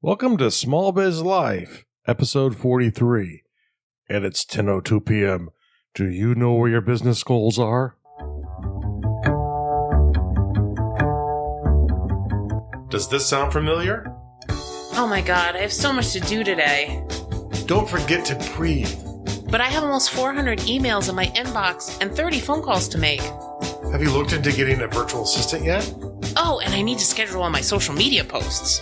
Welcome to Small Biz Life, episode 43, and it's 10:02 p.m. Do you know where your business goals are? Does this sound familiar? Oh my god, I have so much to do today. Don't forget to breathe. But I have almost 400 emails in my inbox and 30 phone calls to make. Have you looked into getting a virtual assistant yet? Oh, and I need to schedule all my social media posts.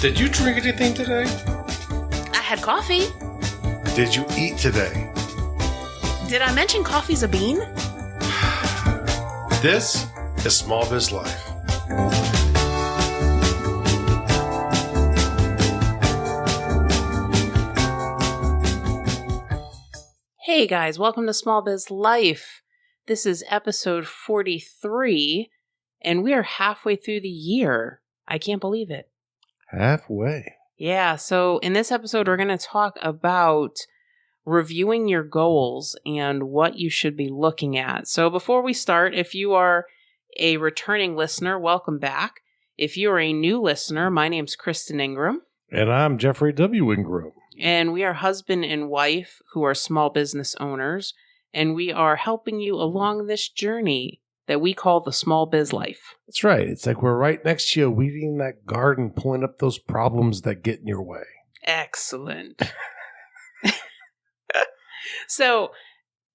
Did you drink anything today? I had coffee. Did you eat today? Did I mention coffee's a bean? This is Small Biz Life. Hey guys, welcome to Small Biz Life. This is episode 43, and we are halfway through the year. I can't believe it. Halfway. Yeah, so in this episode, we're going to talk about reviewing your goals and what you should be looking at. So before we start, if you are a returning listener, welcome back. If you are a new listener, my name's Kristen Ingram. And I'm Jeffrey W. Ingram. And we are husband and wife who are small business owners, and we are helping you along this journey that we call the Small Biz Life. That's right. It's like we're right next to you, weeding that garden, pulling up those problems that get in your way. Excellent. So,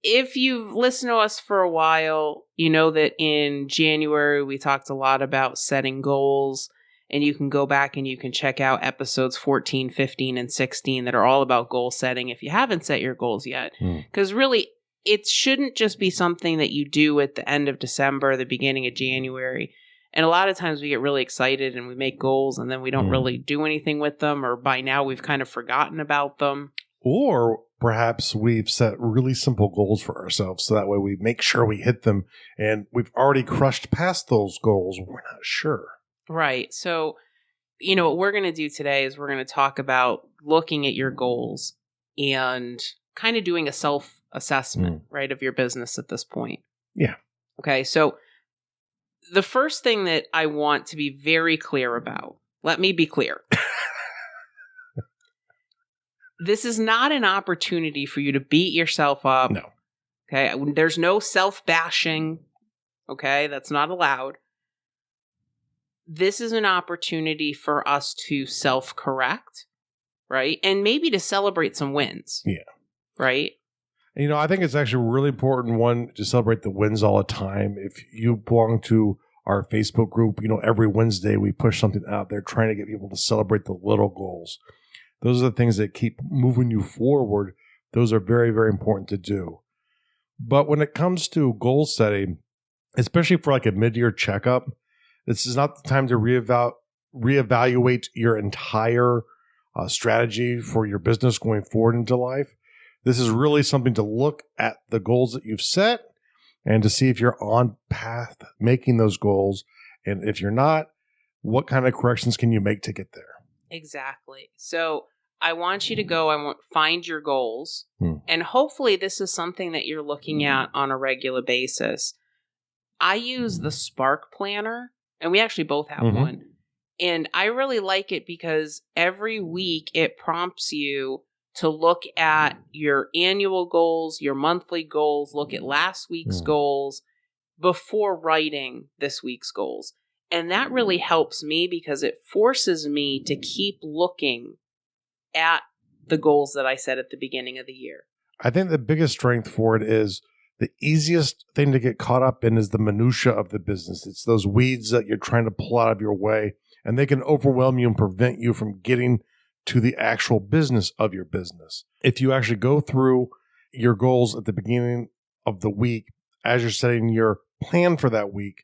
if you've listened to us for a while, you know that in January we talked a lot about setting goals, and you can go back and you can check out episodes 14, 15, and 16 that are all about goal setting if you haven't set your goals yet. Because really, it shouldn't just be something that you do at the end of December, the beginning of January. And a lot of times we get really excited and we make goals and then we don't really do anything with them, or by now we've kind of forgotten about them. Or perhaps we've set really simple goals for ourselves so that way we make sure we hit them and we've already crushed past those goals. We're not sure. Right. So, you know, what we're going to do today is we're going to talk about looking at your goals and kind of doing a self-assessment, right, of your business at this point. Yeah. Okay. So the first thing that I want to be very clear about, let me be clear. This is not an opportunity for you to beat yourself up. No. Okay. There's no self-bashing. Okay. That's not allowed. This is an opportunity for us to self-correct, right? And maybe to celebrate some wins. Yeah. Right? You know, I think it's actually really important, one, to celebrate the wins all the time. If you belong to our Facebook group, you know, every Wednesday we push something out there trying to get people to celebrate the little goals. Those are the things that keep moving you forward. Those are very, very important to do. But when it comes to goal setting, especially for like a mid-year checkup, this is not the time to reevaluate your entire strategy for your business going forward into life. This is really something to look at the goals that you've set and to see if you're on path making those goals. And if you're not, what kind of corrections can you make to get there? Exactly. So I want you to find your goals. And hopefully this is something that you're looking at on a regular basis. I use the Spark Planner, and we actually both have one. And I really like it because every week it prompts you to look at your annual goals, your monthly goals, look at last week's goals before writing this week's goals. And that really helps me because it forces me to keep looking at the goals that I set at the beginning of the year. I think the biggest strength for it is the easiest thing to get caught up in is the minutia of the business. It's those weeds that you're trying to pull out of your way, and they can overwhelm you and prevent you from getting to the actual business of your business. If you actually go through your goals at the beginning of the week, as you're setting your plan for that week,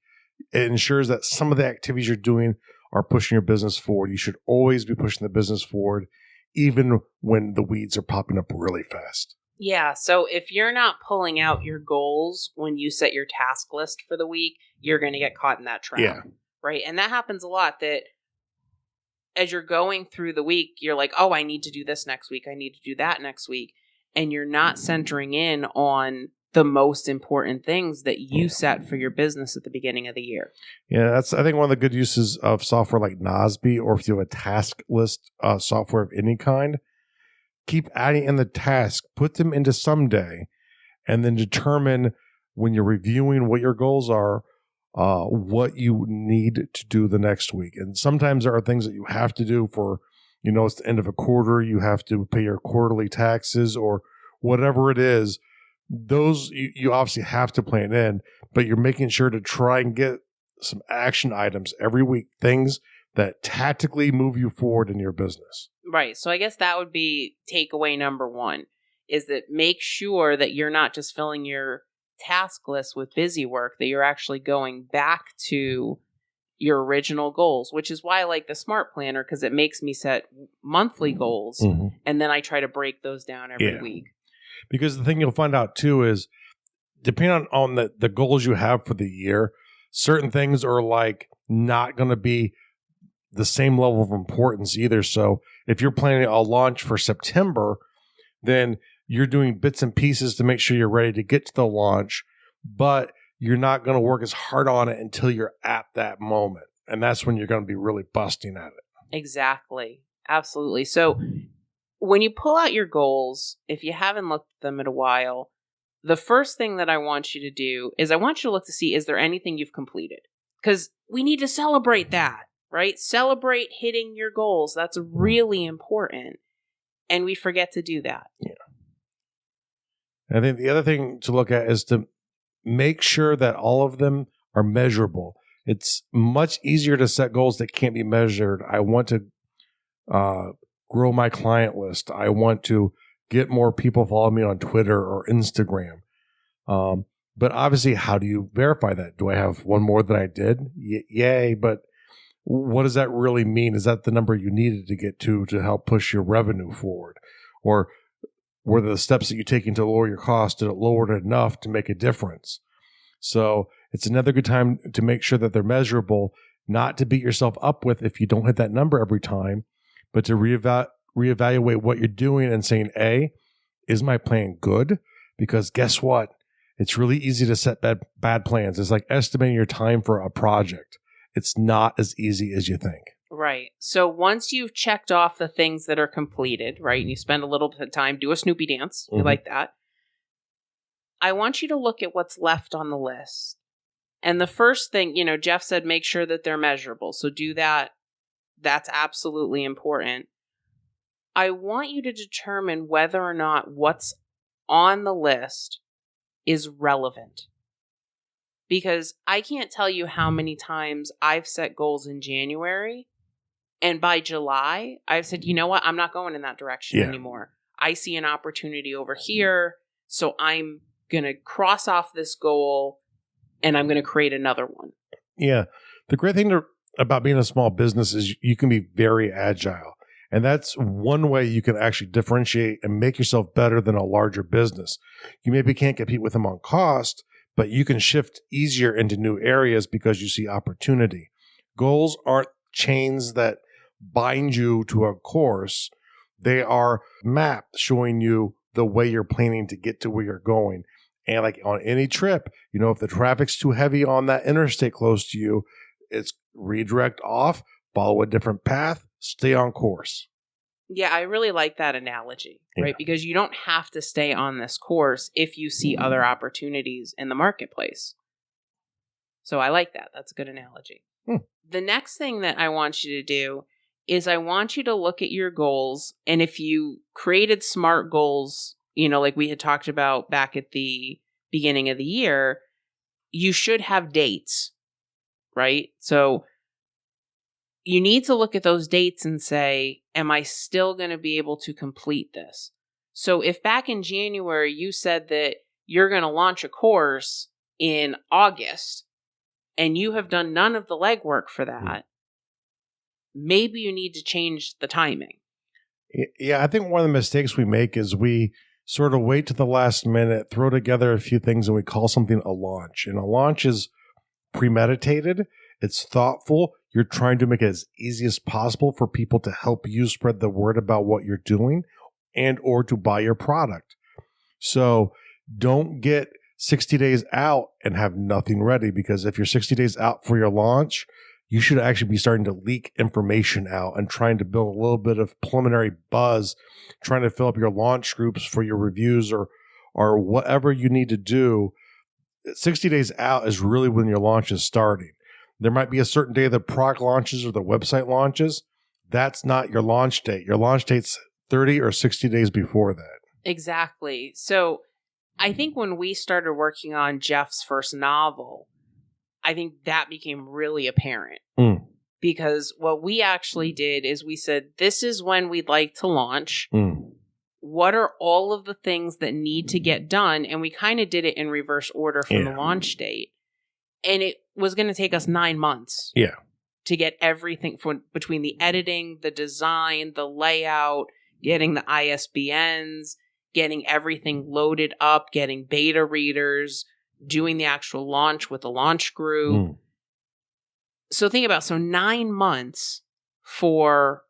it ensures that some of the activities you're doing are pushing your business forward. You should always be pushing the business forward, even when the weeds are popping up really fast. Yeah, so if you're not pulling out your goals when you set your task list for the week, you're going to get caught in that trap. Yeah. Right? And that happens a lot, that as you're going through the week, you're like, oh, I need to do this next week. I need to do that next week. And you're not centering in on the most important things that you set for your business at the beginning of the year. Yeah, that's, I think, one of the good uses of software like Nosby, or if you have a task list software of any kind, keep adding in the task, put them into someday, and then determine when you're reviewing what your goals are, what you need to do the next week. And sometimes there are things that you have to do for, it's the end of a quarter, you have to pay your quarterly taxes or whatever it is. Those you obviously have to plan in, but you're making sure to try and get some action items every week, things that tactically move you forward in your business. Right. So I guess that would be takeaway number one, is that make sure that you're not just filling your task list with busy work, that you're actually going back to your original goals, which is why I like the SMART planner, because it makes me set monthly goals, and then I try to break those down every week. Because the thing you'll find out too is, depending on the goals you have for the year, certain things are like not going to be the same level of importance either. So if you're planning a launch for September, then you're doing bits and pieces to make sure you're ready to get to the launch, but you're not going to work as hard on it until you're at that moment. And that's when you're going to be really busting at it. Exactly. Absolutely. So when you pull out your goals, if you haven't looked at them in a while, the first thing that I want you to do is I want you to look to see, is there anything you've completed? Because we need to celebrate that, right? Celebrate hitting your goals. That's really important. And we forget to do that. Yeah. I think the other thing to look at is to make sure that all of them are measurable. It's much easier to set goals that can't be measured. I want to grow my client list. I want to get more people following me on Twitter or Instagram. But obviously, how do you verify that? Do I have one more than I did? Yay. But what does that really mean? Is that the number you needed to get to help push your revenue forward? Or were the steps that you're taking to lower your cost, did it lower it enough to make a difference? So it's another good time to make sure that they're measurable, not to beat yourself up with if you don't hit that number every time, but to reevaluate what you're doing and saying, A, is my plan good? Because guess what? It's really easy to set bad plans. It's like estimating your time for a project. It's not as easy as you think. Right. So once you've checked off the things that are completed, right, and you spend a little bit of time, do a Snoopy dance. You like that. I want you to look at what's left on the list. And the first thing, Jeff said, make sure that they're measurable. So do that. That's absolutely important. I want you to determine whether or not what's on the list is relevant. Because I can't tell you how many times I've set goals in January, and by July, I've said, you know what? I'm not going in that direction anymore. I see an opportunity over here, so I'm going to cross off this goal, and I'm going to create another one. Yeah. The great thing about being a small business is you can be very agile. And that's one way you can actually differentiate and make yourself better than a larger business. You maybe can't compete with them on cost, but you can shift easier into new areas because you see opportunity. Goals aren't chains that bind you to a course. They are maps showing you the way you're planning to get to where you're going. And like on any trip, if the traffic's too heavy on that interstate close to you, it's redirect off, follow a different path, stay on course. Yeah, I really like that analogy, right? Because you don't have to stay on this course if you see other opportunities in the marketplace. So I like that. That's a good analogy. The next thing that I want you to do is I want you to look at your goals. And if you created SMART goals, like we had talked about back at the beginning of the year, you should have dates, right? So you need to look at those dates and say, am I still going to be able to complete this? So if back in January you said that you're going to launch a course in August and you have done none of the legwork for that, maybe you need to change the timing. Yeah, I think one of the mistakes we make is we sort of wait to the last minute, throw together a few things, and we call something a launch. And a launch is premeditated. It's thoughtful. You're trying to make it as easy as possible for people to help you spread the word about what you're doing and or to buy your product. So don't get 60 days out and have nothing ready, because if you're 60 days out for your launch, you should actually be starting to leak information out and trying to build a little bit of preliminary buzz, trying to fill up your launch groups for your reviews or whatever you need to do. 60 days out is really when your launch is starting. There might be a certain day the product launches or the website launches. That's not your launch date. Your launch date's 30 or 60 days before that. Exactly. So I think when we started working on Jeff's first novel, I think that became really apparent. Because what we actually did is we said, this is when we'd like to launch. What are all of the things that need to get done? And we kind of did it in reverse order from the launch date. And it was going to take us 9 months to get everything from between the editing, the design, the layout, getting the ISBNs, getting everything loaded up, getting beta readers, doing the actual launch with the launch group. So think about, 9 months for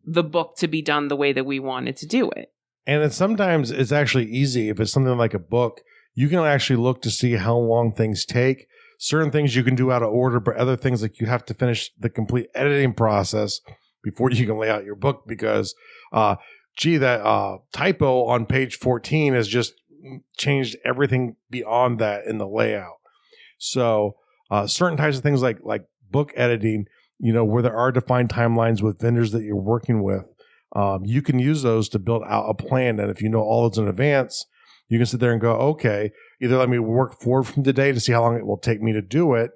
the book to be done the way that we wanted to do it. And sometimes it's actually easy. If it's something like a book, you can actually look to see how long things take. Certain things you can do out of order, but other things like you have to finish the complete editing process before you can lay out your book, because, that typo on page 14 has just changed everything beyond that in the layout. So certain types of things like book editing, where there are defined timelines with vendors that you're working with, you can use those to build out a plan. And if you know all those in advance, you can sit there and go, okay, either let me work forward from today to see how long it will take me to do it,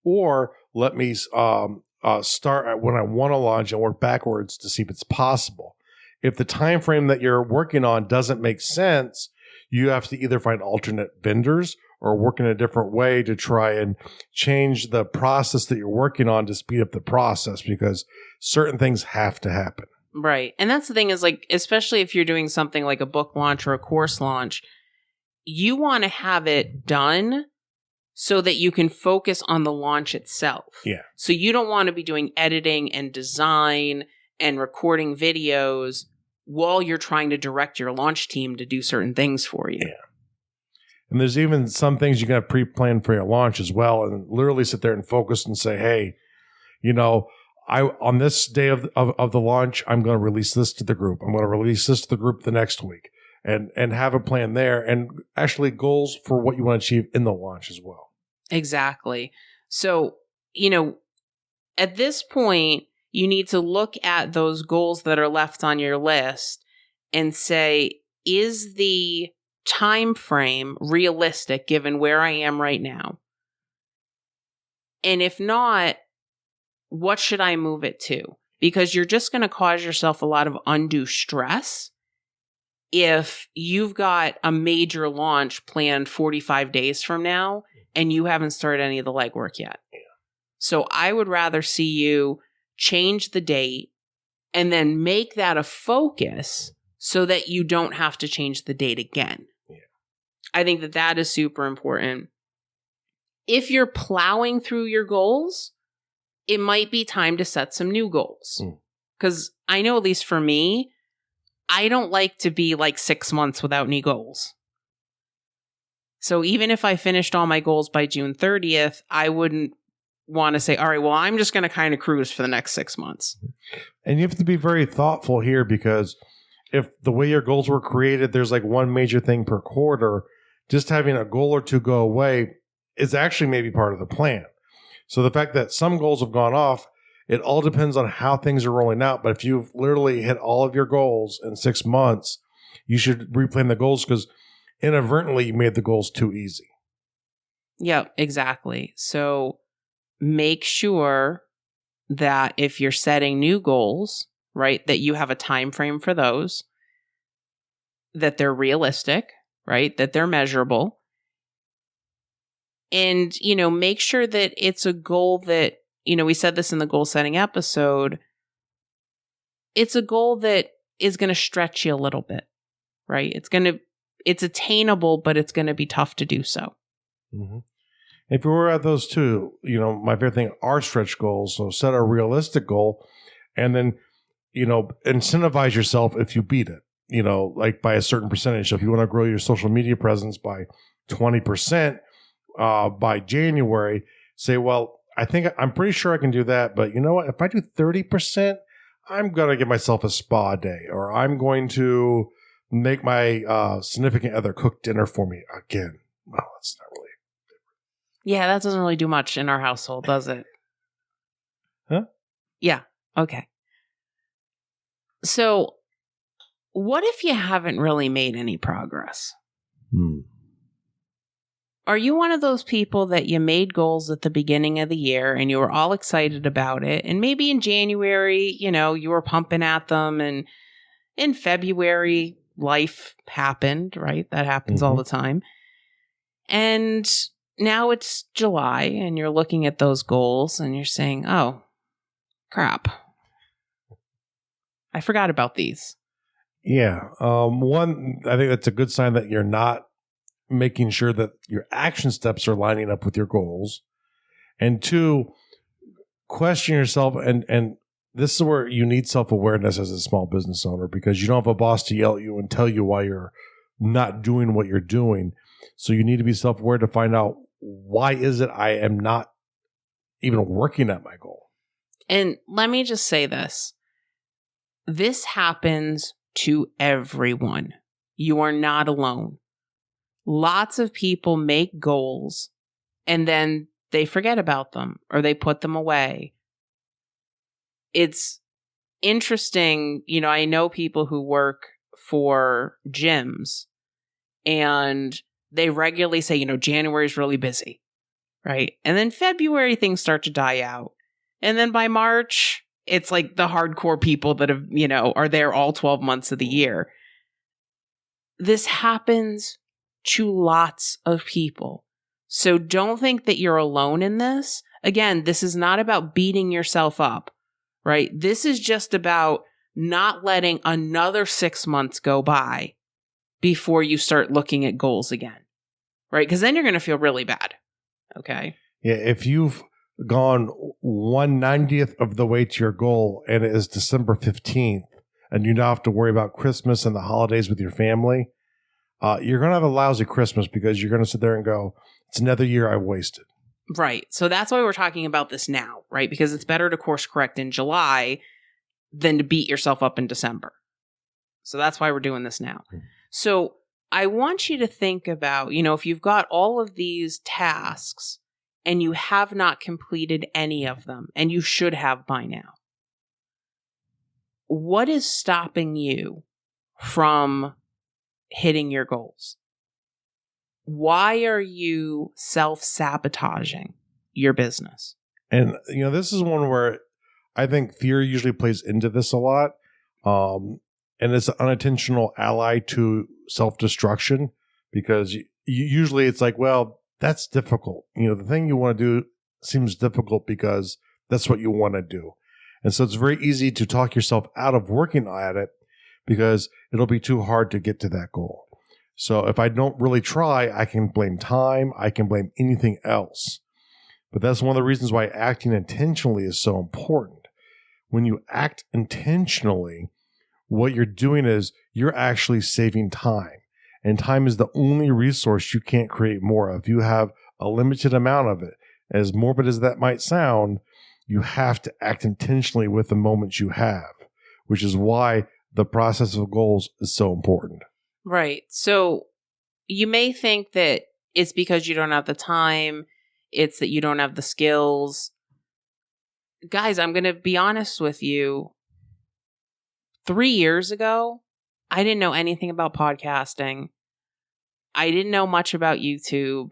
or let me start at when I want to launch and work backwards to see if it's possible. If the time frame that you're working on doesn't make sense, you have to either find alternate vendors or work in a different way to try and change the process that you're working on to speed up the process, because certain things have to happen. Right. And that's the thing is, especially if you're doing something like a book launch or a course launch, you want to have it done so that you can focus on the launch itself. Yeah. So you don't want to be doing editing and design and recording videos while you're trying to direct your launch team to do certain things for you. Yeah. And there's even some things you got to pre-plan for your launch as well, and literally sit there and focus and say, hey, on this day of the launch, I'm going to release this to the group. I'm going to release this to the group the next week, and have a plan there, and actually goals for what you want to achieve in the launch as well. Exactly. So, at this point, you need to look at those goals that are left on your list and say, is the time frame realistic given where I am right now? And if not, what should I move it to? Because you're just going to cause yourself a lot of undue stress if you've got a major launch planned 45 days from now and you haven't started any of the legwork yet. Yeah. So I would rather see you change the date and then make that a focus so that you don't have to change the date again. Yeah. I think that is super important. If you're plowing through your goals, it might be time to set some new goals. Because I know, at least for me, I don't like to be 6 months without any goals. So even if I finished all my goals by June 30th, I wouldn't want to say, all right, well, I'm just going to kind of cruise for the next 6 months. And you have to be very thoughtful here, because if the way your goals were created, there's one major thing per quarter, just having a goal or two go away is actually maybe part of the plan. So the fact that some goals have gone off, it all depends on how things are rolling out. But if you've literally hit all of your goals in 6 months, you should replan the goals, because inadvertently you made the goals too easy. Yeah, exactly. So make sure that if you're setting new goals, right, that you have a time frame for those, that they're realistic, right, that they're measurable. And, make sure that it's a goal that, we said this in the goal setting episode, it's a goal that is going to stretch you a little bit, right? It's attainable, but it's going to be tough to do so. Mm-hmm. If we were at those two, my favorite thing are stretch goals. So set a realistic goal and then, incentivize yourself if you beat it, by a certain percentage. So if you want to grow your social media presence by 20% by January, say, well, I'm pretty sure I can do that. But you know what? If I do 30%, I'm going to give myself a spa day, or I'm going to make my significant other cook dinner for me again. Well, that's not really. Yeah, that doesn't really do much in our household, does it? Huh? Yeah. Okay. So what if you haven't really made any progress? Are you one of those people that you made goals at the beginning of the year and you were all excited about it? And maybe in January, you were pumping at them, and in February, life happened, right? That happens all the time. And now it's July and you're looking at those goals and you're saying, oh, crap. I forgot about these. Yeah. One, I think that's a good sign that you're not making sure that your action steps are lining up with your goals. And two, question yourself. And this is where you need self-awareness as a small business owner, because you don't have a boss to yell at you and tell you why you're not doing what you're doing. So you need to be self-aware to find out, why is it I am not even working at my goal? And let me just say this. This happens to everyone. You are not alone. Lots of people make goals and then they forget about them or they put them away. It's interesting. I know people who work for gyms and they regularly say, January is really busy, right? And then February, things start to die out. And then by March, it's like the hardcore people that have, are there all 12 months of the year. This happens to lots of people. So don't think that you're alone in this. Again, this is not about beating yourself up, right? This is just about not letting another 6 months go by before you start looking at goals again, right? Because then you're going to feel really bad. Okay. Yeah. If you've gone 1/90th of the way to your goal and it is December 15th and you don't have to worry about Christmas and the holidays with your family, you're going to have a lousy Christmas, because you're going to sit there and go, it's another year I've wasted. Right. So that's why we're talking about this now, right? Because it's better to course correct in July than to beat yourself up in December. So that's why we're doing this now. So I want you to think about, if you've got all of these tasks and you have not completed any of them, and you should have by now, what is stopping you from hitting your goals? Why are you self-sabotaging your business? And, this is one where I think fear usually plays into this a lot. And it's an unintentional ally to self-destruction, because usually it's like, well, that's difficult. The thing you want to do seems difficult because that's what you want to do. And so it's very easy to talk yourself out of working at it because it'll be too hard to get to that goal. So if I don't really try, I can blame time. I can blame anything else. But that's one of the reasons why acting intentionally is so important. When you act intentionally, what you're doing is you're actually saving time. And time is the only resource you can't create more of. You have a limited amount of it. As morbid as that might sound, you have to act intentionally with the moments you have, which is why the process of goals is so important. Right. So you may think that it's because you don't have the time. It's that you don't have the skills. Guys, I'm going to be honest with you. 3 years ago, I didn't know anything about podcasting. I didn't know much about YouTube.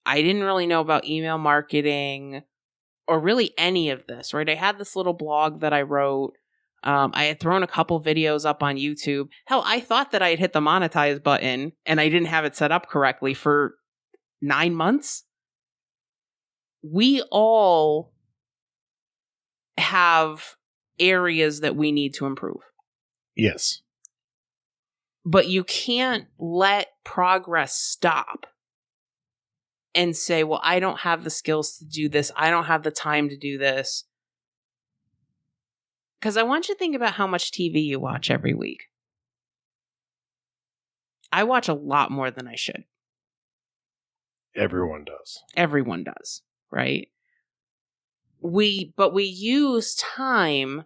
I didn't really know about email marketing or really any of this, right? I had this little blog that I wrote. I had thrown a couple videos up on YouTube. Hell, I thought that I had hit the monetize button and I didn't have it set up correctly for 9 months. We all have areas that we need to improve. Yes. But you can't let progress stop and say, well, I don't have the skills to do this. I don't have the time to do this. Because I want you to think about how much TV you watch every week. I watch a lot more than I should. Everyone does. Everyone does, right? But we use time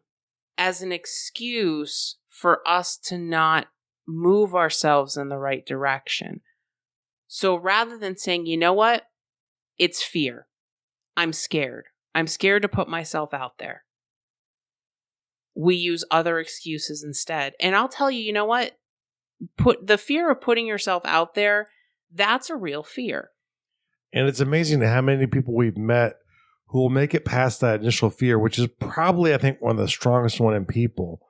as an excuse for us to not move ourselves in the right direction. So rather than saying, you know what? It's fear. I'm scared. I'm scared to put myself out there. We use other excuses instead. And I'll tell you, you know what? Put the fear of putting yourself out there, that's a real fear. And it's amazing how many people we've met who will make it past that initial fear, which is probably, I think, one of the strongest one in people.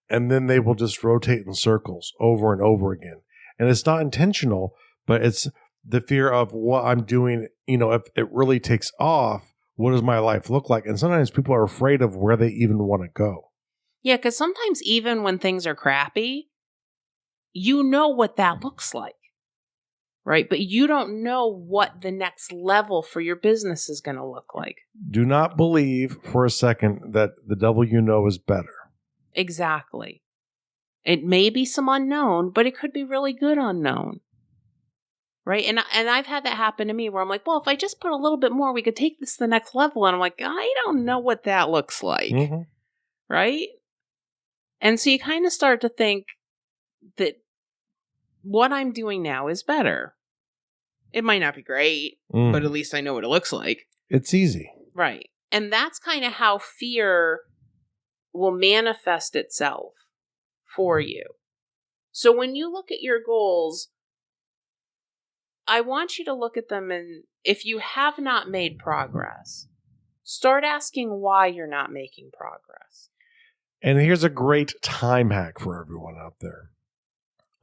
And then they will just rotate in circles over and over again. And it's not intentional, but it's the fear of what I'm doing. You know, if it really takes off, what does my life look like? And sometimes people are afraid of where they even want to go. Yeah, because sometimes even when things are crappy, you know what that looks like, right? But you don't know what the next level for your business is going to look like. Do not believe for a second that the devil you know is better. Exactly. It may be some unknown, but it could be really good unknown. Right? And I've had that happen to me where I'm like, well, if I just put a little bit more, we could take this to the next level. And I'm like, I don't know what that looks like. Mm-hmm. Right? And so you kind of start to think that what I'm doing now is better. It might not be great, but at least I know what it looks like. It's easy. Right. And that's kind of how fear will manifest itself for you. So when you look at your goals, I want you to look at them, and if you have not made progress, start asking why you're not making progress. And here's a great time hack for everyone out there.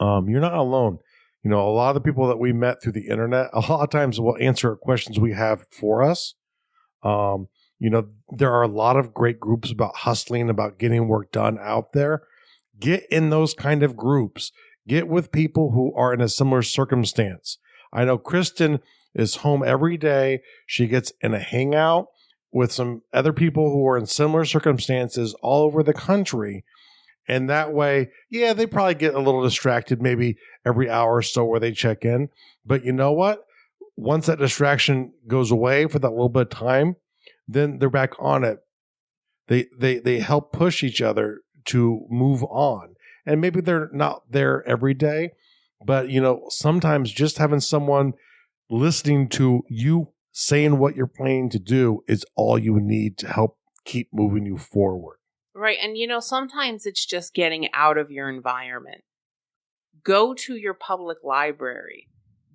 You're not alone. You know, a lot of the people that we met through the internet, a lot of times will answer questions we have for us. You know, there are a lot of great groups about hustling, about getting work done out there. Get in those kind of groups. Get with people who are in a similar circumstance. I know Kristen is home every day. She gets in a hangout with some other people who are in similar circumstances all over the country. And that way, yeah, they probably get a little distracted maybe every hour or so where they check in. But you know what? Once that distraction goes away for that little bit of time, then they're back on it. They help push each other to move on. And maybe they're not there every day, but you know, sometimes just having someone listening to you saying what you're planning to do is all you need to help keep moving you forward. Right. And you know, sometimes it's just getting out of your environment. Go to your public library.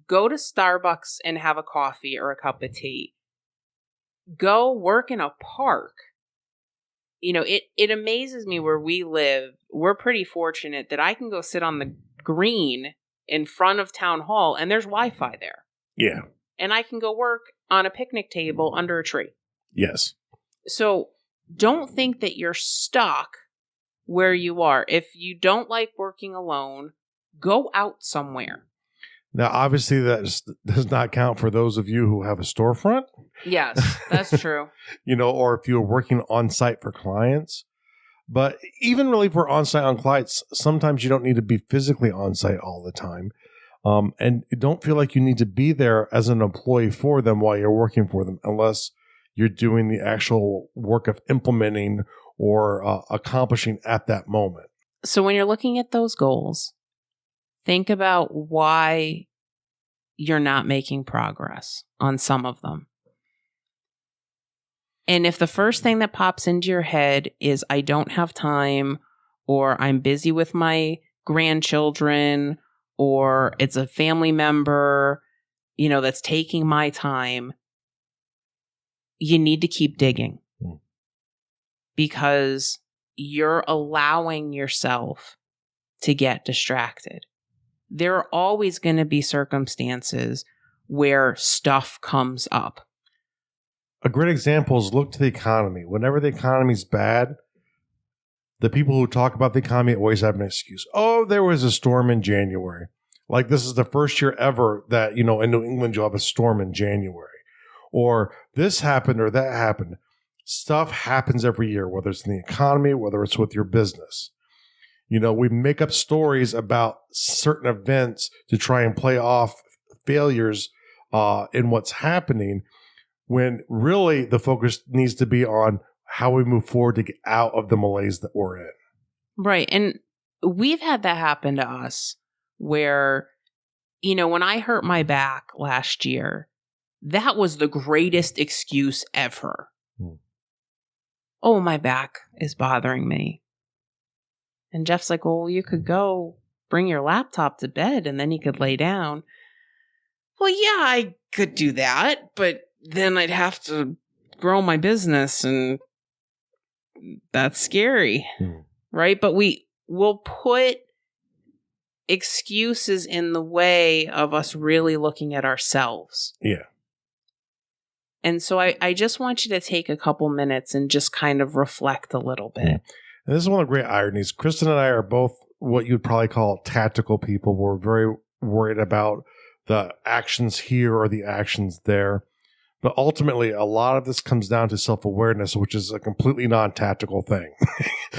Go to Starbucks and have a coffee or a cup of tea. Go work in a park. You know, it amazes me where we live. We're pretty fortunate that I can go sit on the green in front of town hall and there's Wi-Fi there. Yeah. And I can go work on a picnic table under a tree. Yes. So don't think that you're stuck where you are. If you don't like working alone, go out somewhere. Now, obviously, that does not count for those of you who have a storefront. Yes, that's true. You know, or if you're working on site for clients. But even really for on site on clients, sometimes you don't need to be physically on site all the time. And don't feel like you need to be there as an employee for them while you're working for them, unless you're doing the actual work of implementing or accomplishing at that moment. So when you're looking at those goals, think about why you're not making progress on some of them. And if the first thing that pops into your head is, I don't have time, or I'm busy with my grandchildren, or it's a family member, you know, that's taking my time, you need to keep digging. Because you're allowing yourself to get distracted. There are always going to be circumstances where stuff comes up. A great example is look to the economy. Whenever the economy's bad, the people who talk about the economy always have an excuse. Oh, there was a storm in January. Like this is the first year ever that, you know, in New England, you'll have a storm in January. Or this happened or that happened. Stuff happens every year, whether it's in the economy, whether it's with your business. You know, we make up stories about certain events to try and play off failures in what's happening, when really the focus needs to be on how we move forward to get out of the malaise that we're in. Right. And we've had that happen to us where, when I hurt my back last year, that was the greatest excuse ever. Oh, my back is bothering me. And Jeff's like, well, you could go bring your laptop to bed and then you could lay down. Well, yeah, I could do that, but then I'd have to grow my business and that's scary, right? But we will put excuses in the way of us really looking at ourselves. Yeah. And so I just want you to take a couple minutes and just kind of reflect a little bit. And this is one of the great ironies. Kristen and I are both what you'd probably call tactical people. We're very worried about the actions here or the actions there. But ultimately, a lot of this comes down to self-awareness, which is a completely non-tactical thing.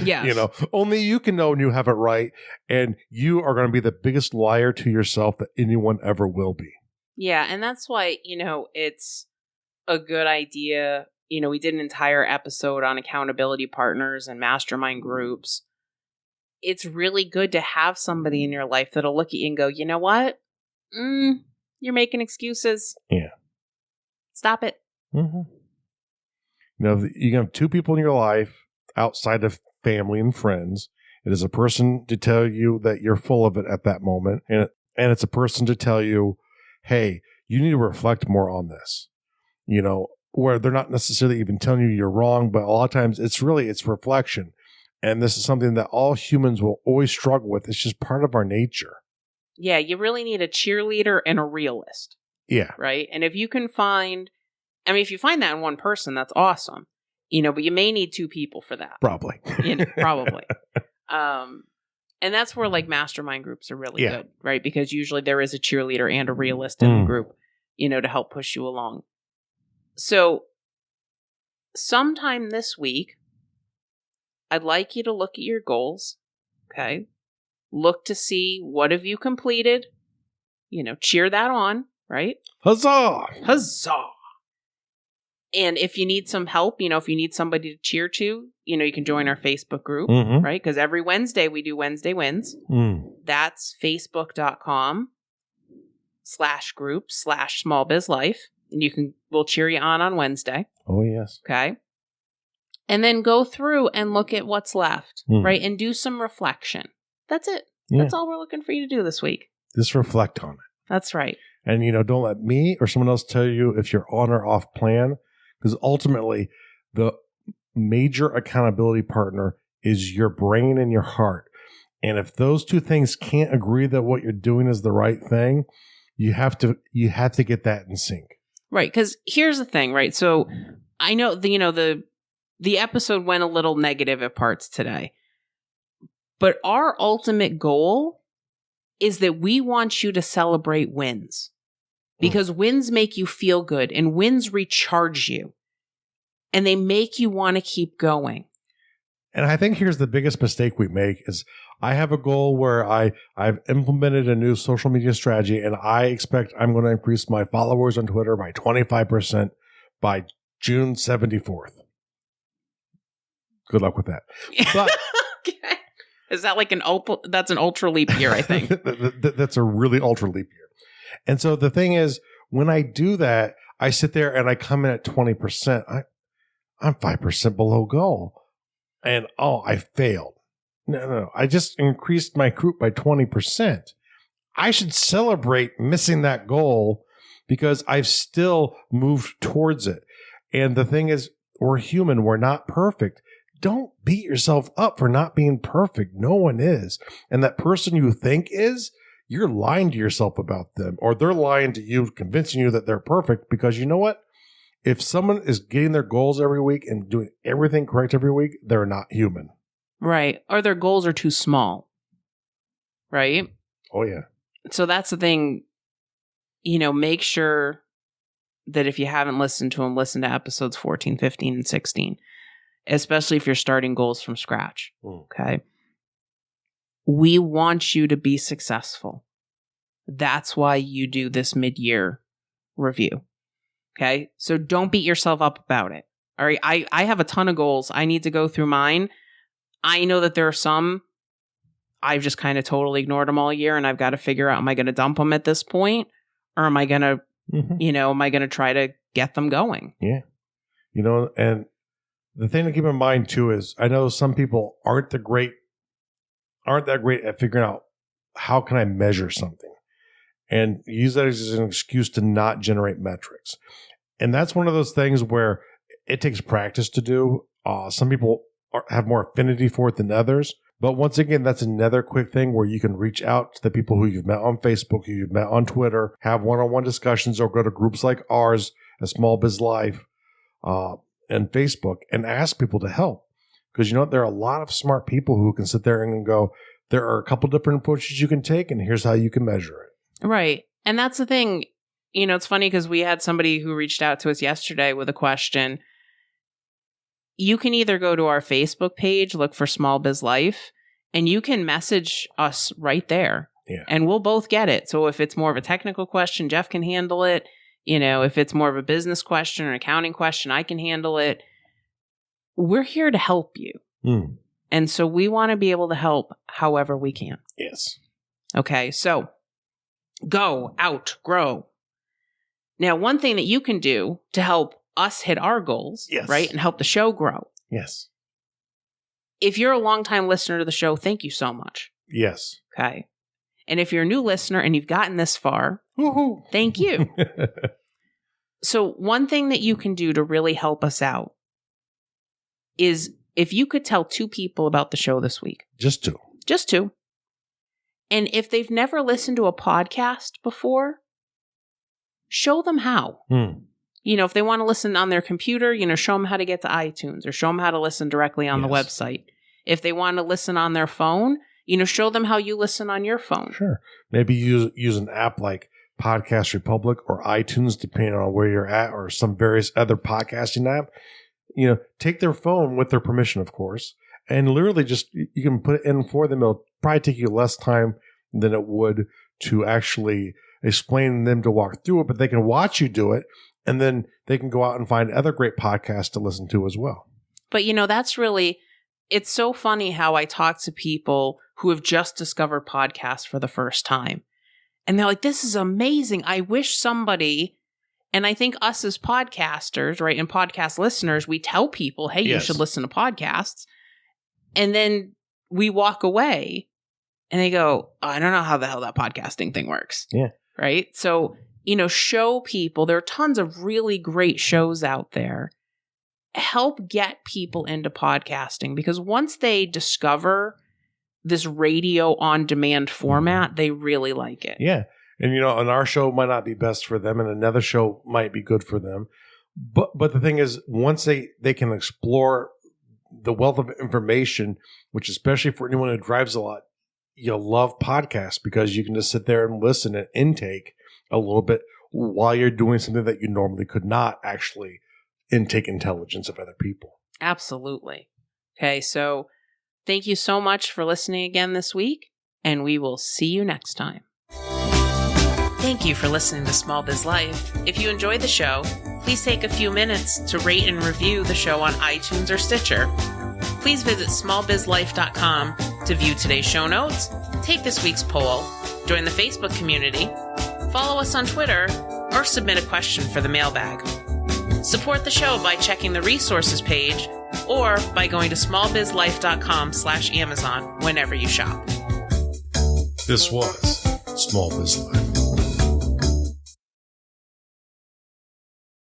Yeah. Only you can know when you have it right. And you are going to be the biggest liar to yourself that anyone ever will be. Yeah. And that's why, it's a good idea. We did an entire episode on accountability partners and mastermind groups. It's really good to have somebody in your life that'll look at you and go, you know what? You're making excuses. Yeah. Stop it. Mm-hmm. You have two people in your life outside of family and friends. It is a person to tell you that you're full of it at that moment. And it's a person to tell you, hey, you need to reflect more on this. Where they're not necessarily even telling you you're wrong, but a lot of times it's reflection. And this is something that all humans will always struggle with. It's just part of our nature. Yeah, you really need a cheerleader and a realist. Yeah. Right? And if you can find, if you find that in one person, that's awesome. But you may need two people for that. Probably. Probably. And that's where mastermind groups are really good, right? Because usually there is a cheerleader and a realist in the group, to help push you along. So sometime this week, I'd like you to look at your goals. Okay. Look to see what have you completed, cheer that on, right? Huzzah! Huzzah! And if you need some help, if you need somebody to cheer to, you can join our Facebook group, right? Because every Wednesday we do Wednesday Wins. That's facebook.com/group/smallbizlife. And we'll cheer you on Wednesday. Oh, yes. Okay. And then go through and look at what's left, right? And do some reflection. That's it. Yeah. That's all we're looking for you to do this week. Just reflect on it. That's right. And, don't let me or someone else tell you if you're on or off plan, because ultimately the major accountability partner is your brain and your heart. And if those two things can't agree that what you're doing is the right thing, you have to get that in sync. Right. Because here's the thing, right? So I know the episode went a little negative at parts today. But our ultimate goal is that we want you to celebrate wins. Because wins make you feel good and wins recharge you. And they make you want to keep going. And I think here's the biggest mistake we make is I have a goal where I've implemented a new social media strategy and I expect I'm going to increase my followers on Twitter by 25% by June 74th. Good luck with that. But okay. Is that that's an ultra leap year, I think. That's a really ultra leap year. And so the thing is, when I do that, I sit there and I come in at 20%. I'm 5% below goal. And I failed. No. I just increased my group by 20%. I should celebrate missing that goal because I've still moved towards it. And the thing is, we're human. We're not perfect. Don't beat yourself up for not being perfect. No one is. And that person you think is, you're lying to yourself about them, or they're lying to you, convincing you that they're perfect, because you know what? If someone is getting their goals every week and doing everything correct every week, they're not human. Right. Or their goals are too small. Right? Oh, yeah. So that's the thing, make sure that if you haven't listened to them, listen to episodes 14, 15, and 16, especially if you're starting goals from scratch. Okay. We want you to be successful. That's why you do this mid-year review. Okay. So don't beat yourself up about it. All right. I have a ton of goals. I need to go through mine. I know that there are some I've just kind of totally ignored them all year, and I've got to figure out, am I going to dump them at this point? Or am I going to, am I going to try to get them going? Yeah. And the thing to keep in mind too is I know some people aren't that great at figuring out how can I measure something, and use that as an excuse to not generate metrics. And that's one of those things where it takes practice to do. Some people have more affinity for it than others. But once again, that's another quick thing where you can reach out to the people who you've met on Facebook, who you've met on Twitter, have one-on-one discussions, or go to groups like ours, a Small Biz Life, and Facebook, and ask people to help. Because there are a lot of smart people who can sit there and go, there are a couple different approaches you can take, and here's how you can measure it. Right. And that's the thing. It's funny because we had somebody who reached out to us yesterday with a question. You can either go to our Facebook page, look for Small Biz Life, and you can message us right there. Yeah. And we'll both get it. So if it's more of a technical question, Jeff can handle it. If it's more of a business question or an accounting question, I can handle it. We're here to help you. And so we want to be able to help however we can. Yes. Okay. So go out, grow. Now, one thing that you can do to help us hit our goals, yes, right, and help the show grow. Yes. If you're a longtime listener to the show, thank you so much. Yes. Okay. And if you're a new listener and you've gotten this far, woohoo, thank you. So one thing that you can do to really help us out is if you could tell 2 people about the show this week. Just 2. Just 2. And if they've never listened to a podcast before, show them how. If they want to listen on their computer, show them how to get to iTunes, or show them how to listen directly on the website. If they want to listen on their phone, show them how you listen on your phone. Sure. Maybe use an app like Podcast Republic or iTunes, depending on where you're at, or some various other podcasting app. Take their phone with their permission, of course, and literally just, you can put it in for them. It'll probably take you less time than it would to actually explain them to walk through it, but they can watch you do it. And then they can go out and find other great podcasts to listen to as well. But, that's really, it's so funny how I talk to people who have just discovered podcasts for the first time. And they're like, this is amazing. I wish somebody, and I think us as podcasters, right, and podcast listeners, we tell people, hey, you should listen to podcasts. And then we walk away and they go, oh, I don't know how the hell that podcasting thing works. Yeah. Right? So, show people, there are tons of really great shows out there. Help get people into podcasting, because once they discover this radio on demand format, they really like it. Yeah. And, and our show might not be best for them, and another show might be good for them. But the thing is, once they can explore the wealth of information, which especially for anyone who drives a lot, you'll love podcasts, because you can just sit there and listen and intake a little bit while you're doing something that you normally could not actually intake intelligence of other people. Absolutely. Okay, so thank you so much for listening again this week, and we will see you next time. Thank you for listening to Small Biz Life. If you enjoyed the show, please take a few minutes to rate and review the show on iTunes or Stitcher. Please visit smallbizlife.com to view today's show notes, take this week's poll, join the Facebook community, follow us on Twitter, or submit a question for the mailbag. Support the show by checking the resources page or by going to smallbizlife.com/Amazon whenever you shop. This was Small Biz Life.